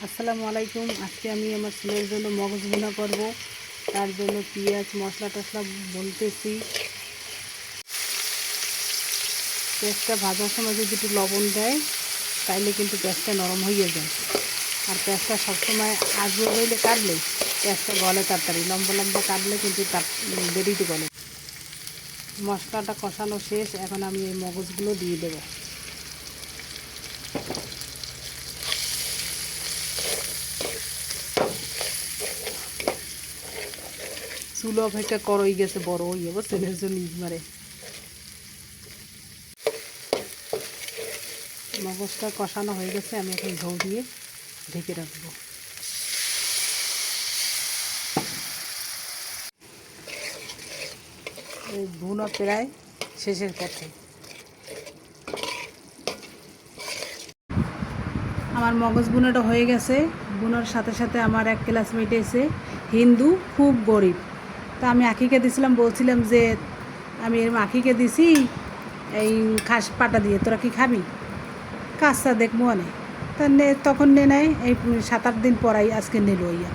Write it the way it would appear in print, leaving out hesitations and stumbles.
আসসালামু আলাইকুম। আজকে আমি আমার ছেলের জন্য মগজ ভুনা করব। তার জন্য পেঁয়াজ মশলা টশলা বলতেছি। পেঁয়াজটা ভাজার সময় যদি একটু লবণ দেয় তাইলে কিন্তু পেঁয়াজটা নরম হয়ে যায়। আর পেঁয়াজটা সবসময় আজও হইলে কাটলে পেঁয়াজটা গলে তাড়াতাড়ি, লম্বা লম্বা কাটলে কিন্তু তার দেরিতে গলে। মশলাটা কষানো শেষ, এখন আমি এই মগজগুলো দিয়ে দেবো। চুলো অপেক্ষা করই গেছে বড় হইয়া ছেলের জন্য মারে। মগজটা কষানো হয়ে গেছে, আমি এখন ঝোল দিয়ে ঢেকে রাখবো। এই ভুনা প্রায় শেষের পথে। আমার মগজ ভুনাটা হয়ে গেছে। ভুনার সাথে সাথে আমার এক ক্লাসমেট এসে হিন্দু, খুব গরিব। তা আমি আখিকে দিছিলাম, বলছিলাম যে আমি এর আখিকে দিছি এই খাস পাটা দিয়ে, তোরা কি খাবি? কাজটা দেখবো অনেক। তা তখন নেয় এই 7-8 দিন পরাই আজকে নিল ইয়া।